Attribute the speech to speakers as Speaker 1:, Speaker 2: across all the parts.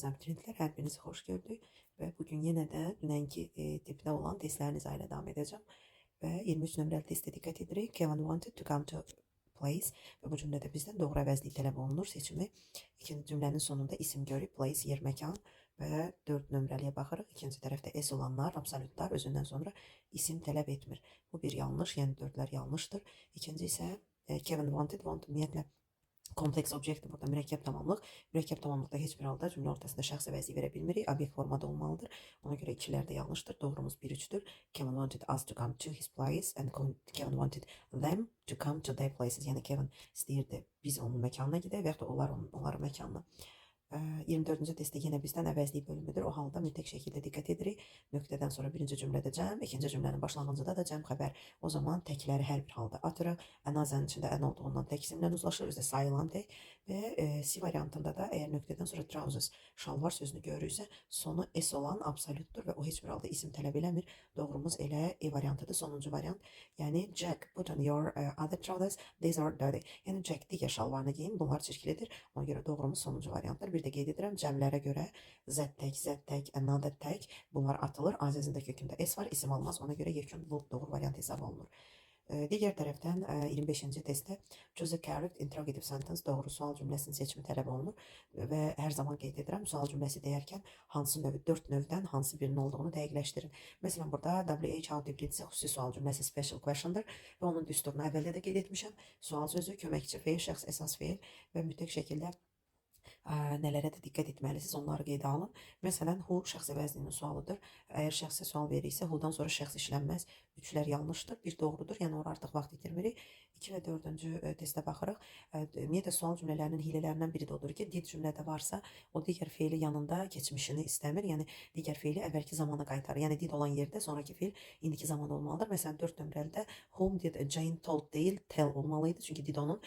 Speaker 1: Abituriyentler, hər birinizi xoş gördük və bugün yenə də dünənki tipdə olan testlərinizə ilə davam edəcəm və 23 nömrəli testə diqqət edirik. Kevin wanted to come to place və bu cümlədə bizdən doğru əvəzlik tələb olunur seçimi. İkinci cümlənin sonunda isim görüb place, yer, məkan və 4 nömrəliyə baxırıq. İkinci tərəfdə s olanlar, absolutlar özündən sonra isim tələb etmir. Bu bir yanlış, yəni 4'lər yanlışdır. İkinci isə Kevin wanted, want ümumiyyətlə kompleks obyekti burada mürəkkəb tamamlıq. Mürəkkəb tamamlıqda heç bir halda cümlə ortasında şəxs əvəzliyi verə bilmirik. Obyekt formada olmalıdır. Ona görə ikilər də yanlışdır. Doğrumuz 1-3'dür. Kevin wanted us to come to his place and Kevin wanted them to come to their places. Yəni Kevin istəyirdi biz onun məkanına gedək və yaxud da onların məkanına. 24-cü testdə yenə bizdən əvəzlik bölümüdür. O halda mütləq şəkildə diqqət edirik. Nöqtədən sonra birinci cümlədə cəm, ikinci cümlənin başlanğıcında da cəm xəbər. O zaman təkləri hər bir halda atırıq. Ənazənin içində ən olduğundan tək isimlə uzlaşır, özdə sayılan tək və C variantında da əgər nöqtədən sonra trousers, şalvar sözünü görürsə, sonu S olan absolutdur və o heç bir halda isim tələb eləmir. Doğrumuz elə E variantıdır, sonuncu variant. Yəni Jack, put on your other trousers, these are dirty. Yəni Jack digər şalvarını giyin, bunlar çirklidir. Ona görə doğrumuz sonuncu variantdır. Bir də qeyd edirəm, cəmlərə görə z tək, another tək bunlar atılır. Azizində kökündə S var, isim almaz. Ona görə yekun bu doğru variant hesab olunur. Digər tərəfdən 25-ci testdə choose a correct interrogative sentence doğru sual cümləsinin seçimi tələb olunur və hər zaman qeyd edirəm, sual cümləsi deyərkən hansı növü, 4 növdən hansı birinin olduğunu dəqiqləşdirin. Məsələn, burada WH how definitsə xüsusi sual cümləsi special question'dır və onun düsturunu əvvəldə də qeyd etmişəm. Sual sözü, köməkçi feil, şəxs əsas feil və mütləq şəkildə nələrə də diqqət etməlisiniz, onları qeydə alın. Məsələn, who şəxs əvəzliyinin sualıdır. Əgər şəxsə sual verirsə, who'dan sonra şəxs işlənməz. 3'lər yanlışdır, 1 doğrudur. Yəni ora artıq vaxt itirmirik. 2 və 4-cü testə baxırıq. Ümumiyyətlə sual cümlələrinin hilələrindən biri də odur ki, did cümlədə varsa, o digər feili yanında keçmişini istəmir. Yəni digər feili əvvəlki zamana qaytarır. Yəni did olan yerdə sonraki feil indiki zaman olmalıdır. Məsələn, 4 nömrəlidə whom did Jane told deyil, tell olmalıydı. Çünki did onun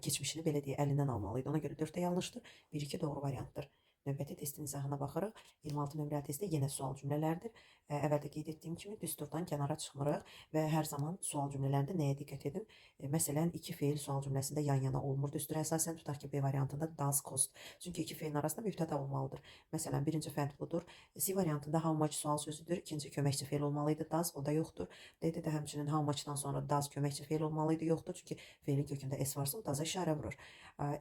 Speaker 1: keçmişini belə deyə əlindən almalıydı. Ona görə 4 də yanlışdır. 1-2 doğru variantdır. Növbəti testin izahına baxırıq. 26 nömrəli testdə yenə sual cümlələrdir. Əvvəldə qeyd etdiyim kimi düsturdan kənara çıxmırıq və hər zaman sual cümlələrində nəyə diqqət edin? Məsələn, 2 feil sual cümləsində yan-yana olmur. Düstura əsasən tutaq ki, B variantında does cost. Çünki 2 feilin arasında mübtəda olmalıdır. Məsələn, birinci fənd budur. C variantında how much sual sözüdür. İkinci köməkçi feil olmalıydı. Does, o da yoxdur. D-də həmçinin how muchdan sonra does köməkçi feil olmalıydı. Yoxdur. Çünki feilin kökündə S varsa o does-a işarə vurur.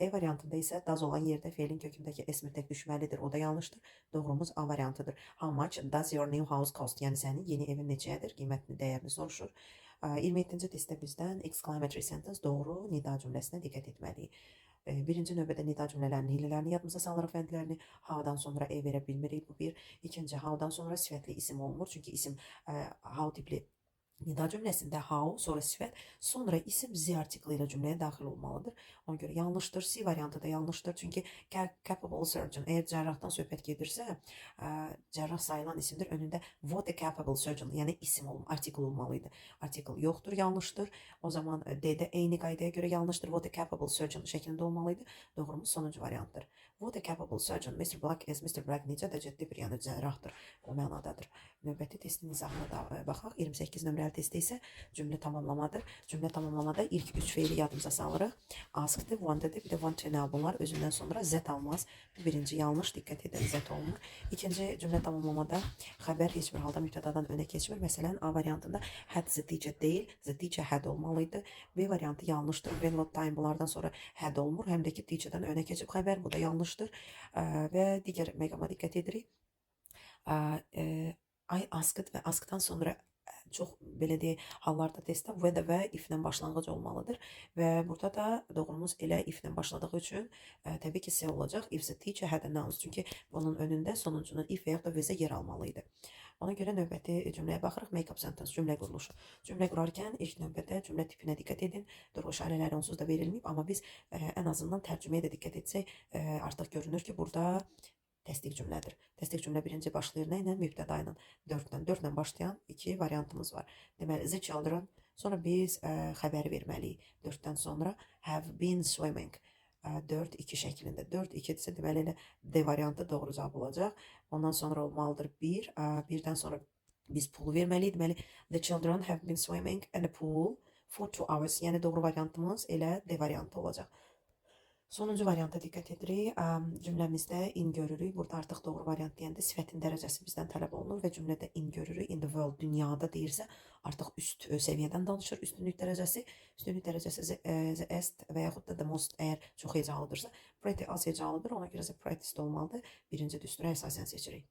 Speaker 1: E variantında isə does olan yerdə feilin kökündəki S mütləq düşməlidir. O da yanlışdır. Doğrumuz A variantıdır. How much does your new house cost? Yəni sənin yeni evin neçəyədir? Qiymətini, dəyərini soruşur. 27-ci testdə bizdən exclamatory sentence doğru nida cümləsinə diqqət etməliyik. Birinci növbədə nida cümlələrinin hilələrini yadımıza salırıq, fəndlərini. How'dan sonra E verə bilmirik, bu bir. İkinci, how'dan sonra sifətli isim olmur. Çünki isim how tipli nida cümləsində how, sonra sifət, sonra isim z artiklı ilə cümləyə daxil olmalıdır. Ona görə yanlışdır. C variantı da yanlışdır. Çünki capable surgeon, əgər cərrahdan söhbət gedirsə, cərrah sayılan isimdir. Önündə what a capable surgeon, yəni isim artikl olmalıydı. Artikl yoxdur, yanlışdır. O zaman D-də eyni qaydaya görə yanlışdır. What a capable surgeon şəklində olmalıydı. Doğrumuz sonuncu variantdır. What a capable surgeon, Mr. Black is Mr. Black necə də ciddi bir yəni cərrahdır. O mənadadır. Növbəti testin izahına da baxaq. 28 nömrəli testdə isə cümlə tamamlamadır. Cümlə tamamlamada ilk 3 feili yadımıza salırıq. Ask'dır, wanted'dir, bir də want to know. Bunlar özündən sonra z almaz. Bu birinci yanlış, diqqət edin, z olmur. İkinci cümlə tamamlamada xəbər heç bir halda mübtədadan önə keçmir. Məsələn, A variantında had the teacher deyil, the teacher had olmalıydı. B variantı yanlışdır. When, what, time bunlardan sonra had olmur. Həm də ki, teacher'dan önə keçib xəbər, bu da yanlışdır. Və digər məqama diqqət edirik. I asked və askdan sonra çox belə deyək hallarda testdə whether və if-lə başlanğıc olmalıdır və burada da doğrumuz elə if-lə başladığı üçün təbii ki C olacaq. If the teacher had announced, çünki bunun önündə sonuncunun if və yaxud da vəzə yer almalıydı. Ona görə növbəti cümləyə baxırıq. Make-up sentence, cümlə quruluşu. Cümlə qurarkən ilk növbədə cümlə tipinə diqqət edin. Doğru işarələri onsuz da verilməyib, amma biz ən azından tərcüməyə də diqqət etsək, artıq görünür ki, burada təsdiq cümlədir. Təsdiq cümlə birinci başlayır nə ilə? Mübtəda ilə. 4-lə başlayan 2 variantımız var. Deməli, the children, sonra biz xəbəri verməliyik. 4-dən sonra have been swimming. 4-2 şəklində. 4-2-dirsə deməli elə D variantı doğru cavab olacaq. Ondan sonra olmalıdır 1. 1-dən sonra biz poolu verməliyik. Deməli, the children have been swimming in a pool for 2 hours. Yəni doğru variantımız elə D variantı olacaq. Sonuncu varianta diqqət edirik. Cümləmizdə in görürük. Burada artıq doğru variant deyəndə sifətin dərəcəsi bizdən tələb olunur və cümlədə in görürük. In the world, dünyada deyirsə, artıq üst səviyyədən danışır. Üstünlük dərəcəsi. Üstünlük dərəcəsi the est və yaxud da the most əgər çox hecalıdırsa. Pretty az hecalıdır. Ona görə the prettiest olmalıdır. Birinci düstura əsasən seçirik.